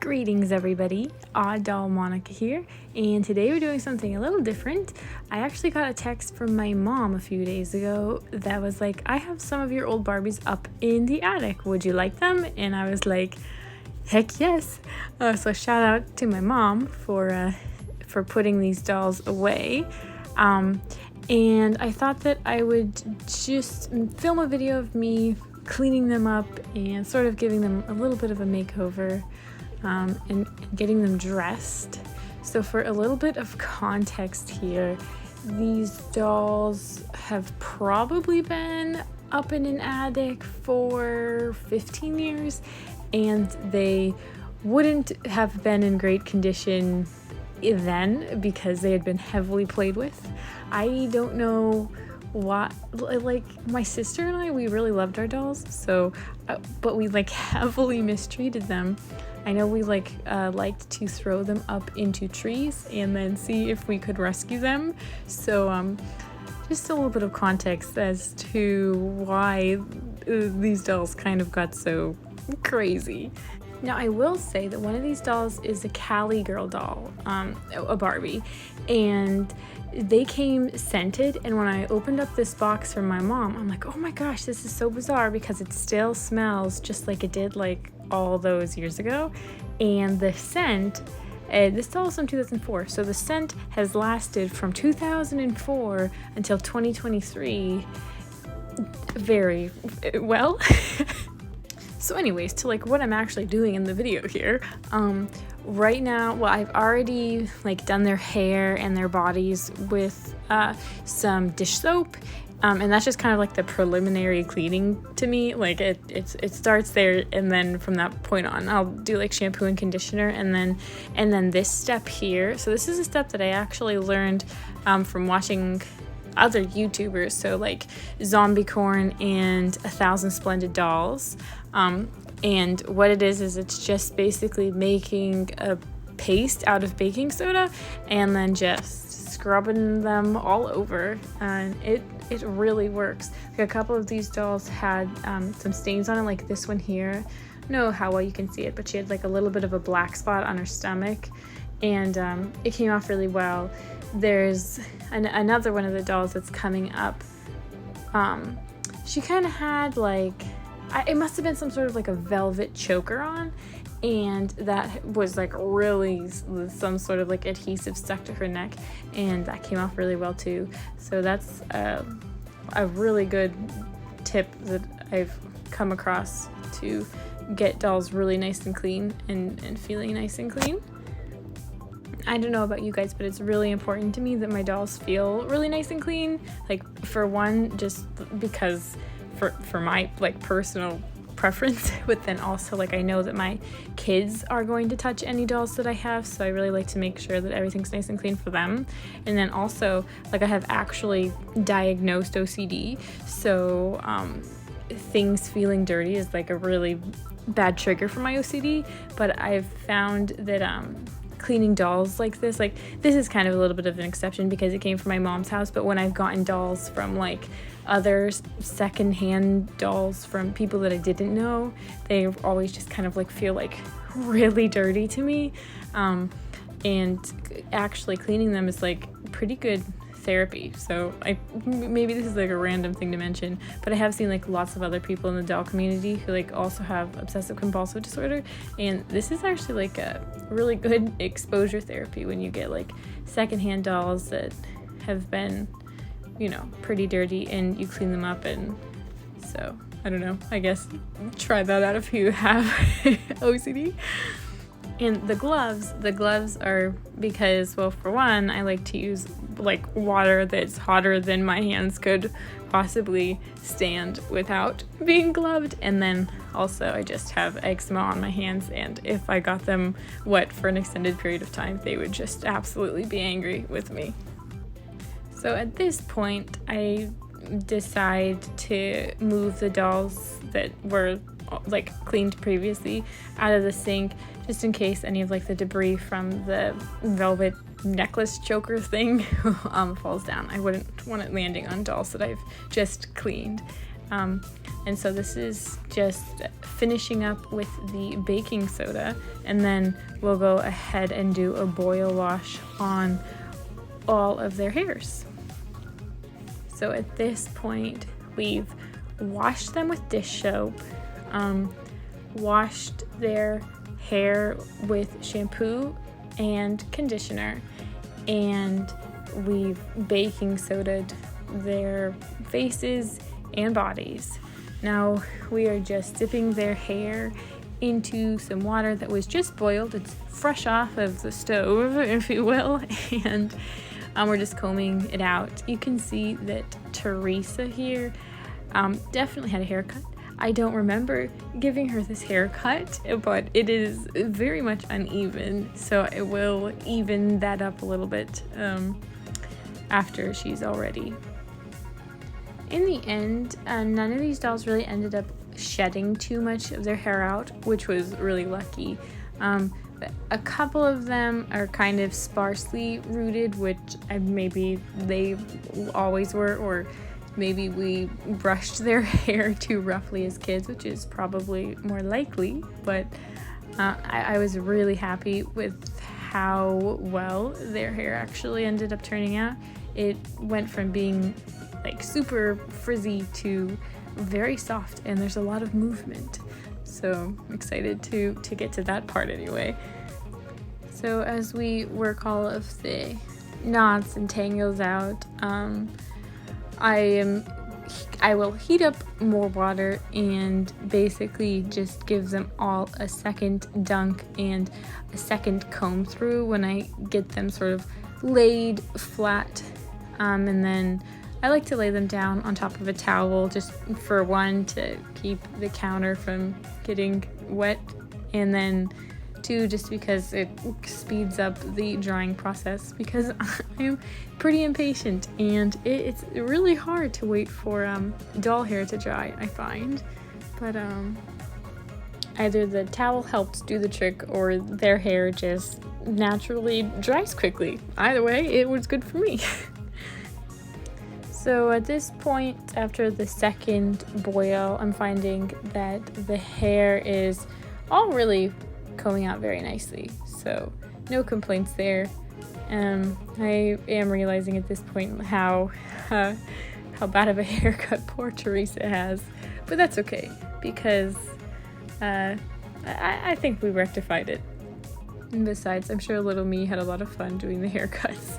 Greetings everybody, Odd Doll Monica here, and today we're doing something a little different. I actually got a text from my mom a few days ago that was like, I have some of your old Barbies up in the attic, would you like them? And I was like, heck yes. So shout out to my mom for putting these dolls away. And I thought that I would just film a video of me cleaning them up and sort of giving them a little bit of a makeover. And getting them dressed. So for a little bit of context here, these dolls have probably been up in an attic for 15 years, and they wouldn't have been in great condition then because they had been heavily played with. I don't know why, like my sister and I, we really loved our dolls, so but we like heavily mistreated them. I know we liked to throw them up into trees and then see if we could rescue them. So just a little bit of context as to why these dolls kind of got so crazy. Now I will say that one of these dolls is a Cali girl doll, a Barbie, and they came scented, and when I opened up this box from my mom, I'm like, oh my gosh, this is so bizarre because it still smells just like it did like all those years ago. And the scent, this doll is from 2004, so the scent has lasted from 2004 until 2023 very well. So anyways, to like what I'm actually doing in the video here, right now, well, I've already like done their hair and their bodies with some dish soap, and that's just kind of like the preliminary cleaning to me. Like it starts there, and then from that point on, I'll do like shampoo and conditioner, and then this step here. So this is a step that I actually learned from watching other YouTubers, so like Zombie Corn and 1,000 Splendid Dolls. And what it is it's just basically making a paste out of baking soda and then just scrubbing them all over, and it really works. Like a couple of these dolls had some stains on it, like this one here. I don't know how well you can see it, but she had like a little bit of a black spot on her stomach, and it came off really well. There's another one of the dolls that's coming up. She kind of had like, it must have been some sort of like a velvet choker on, and that was like really some sort of like adhesive stuck to her neck, and that came off really well too. So that's a really good tip that I've come across to get dolls really nice and clean and feeling nice and clean. I don't know about you guys, but it's really important to me that my dolls feel really nice and clean. Like for one, just because for my like personal preference, but then also like I know that my kids are going to touch any dolls that I have, so I really like to make sure that everything's nice and clean for them. And then also like I have actually diagnosed OCD, so things feeling dirty is like a really bad trigger for my OCD. But I've found that cleaning dolls like this is kind of a little bit of an exception because it came from my mom's house, but when I've gotten dolls from like other secondhand dolls from people that I didn't know, they always just kind of like feel like really dirty to me, and actually cleaning them is like pretty good therapy. So maybe this is like a random thing to mention, but I have seen like lots of other people in the doll community who like also have obsessive compulsive disorder, and this is actually like a really good exposure therapy when you get like secondhand dolls that have been, you know, pretty dirty and you clean them up. And so I don't know, I guess try that out if you have OCD. And the gloves are because, well, for one, I like to use like water that's hotter than my hands could possibly stand without being gloved. And then also I just have eczema on my hands, and if I got them wet for an extended period of time, they would just absolutely be angry with me. So at this point, I decide to move the dolls that were like cleaned previously out of the sink, just in case any of like the debris from the velvet necklace choker thing falls down. I wouldn't want it landing on dolls that I've just cleaned. And And so this is just finishing up with the baking soda, and then we'll go ahead and do a boil wash on all of their hairs. So at this point, we've washed them with dish soap, washed their hair with shampoo and conditioner, and we've baking soda'd their faces and bodies. Now we are just dipping their hair into some water that was just boiled. It's fresh off of the stove, if you will, and we're just combing it out. You can see that Teresa here definitely had a haircut. I don't remember giving her this haircut, but it is very much uneven, so it will even that up a little bit after she's all ready. In the end, none of these dolls really ended up shedding too much of their hair out, which was really lucky. But a couple of them are kind of sparsely rooted, which maybe they always were, or maybe we brushed their hair too roughly as kids, which is probably more likely. But I was really happy with how well their hair actually ended up turning out. It went from being like super frizzy to very soft, and there's a lot of movement. So I'm excited to get to that part anyway. So as we work all of the knots and tangles out, I will heat up more water and basically just give them all a second dunk and a second comb through when I get them sort of laid flat, and then I like to lay them down on top of a towel, just for one, to keep the counter from getting wet, and then two, just because it speeds up the drying process, because I'm pretty impatient and it's really hard to wait for doll hair to dry, I find. But either the towel helps do the trick or their hair just naturally dries quickly. Either way, it was good for me. So at this point, after the second boil, I'm finding that the hair is all really combing out very nicely. So no complaints there. I am realizing at this point how bad of a haircut poor Teresa has, but that's okay, because I think we rectified it. And besides, I'm sure little me had a lot of fun doing the haircuts.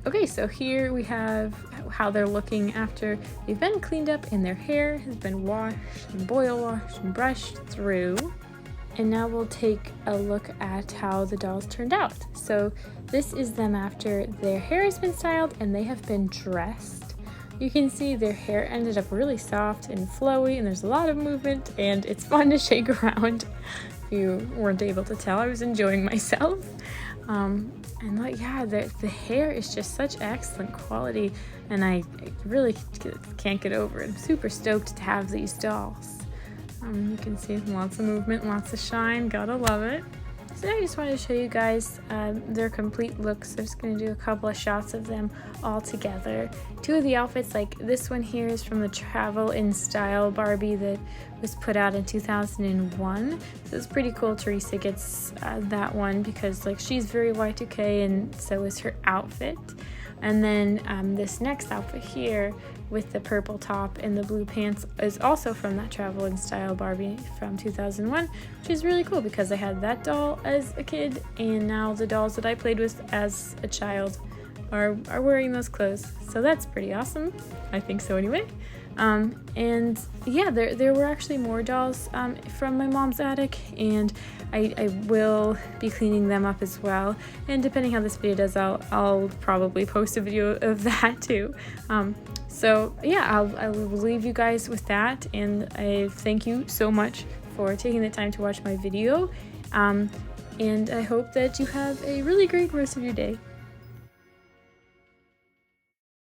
Okay, so here we have how they're looking after they've been cleaned up and their hair has been washed and boil washed and brushed through. And now we'll take a look at how the dolls turned out. So this is them after their hair has been styled and they have been dressed. You can see their hair ended up really soft and flowy, and there's a lot of movement, and it's fun to shake around. If you weren't able to tell, I was enjoying myself. And like, yeah, the hair is just such excellent quality, and I really can't get over it. I'm super stoked to have these dolls. You can see lots of movement, lots of shine, gotta love it. So I just wanted to show you guys their complete looks. I'm just going to do a couple of shots of them all together. Two of the outfits, like this one here, is from the Travel in Style Barbie that was put out in 2001. So it's pretty cool Teresa gets that one, because like she's very Y2K and so is her outfit. And then this next outfit here with the purple top and the blue pants is also from that Travel in Style Barbie from 2001, which is really cool because I had that doll as a kid, and now the dolls that I played with as a child are wearing those clothes. So that's pretty awesome. I think so anyway. And yeah, there were actually more dolls from my mom's attic, and I will be cleaning them up as well. And depending how this video does, I'll probably post a video of that too. So yeah, I will leave you guys with that, and I thank you so much for taking the time to watch my video. And I hope that you have a really great rest of your day.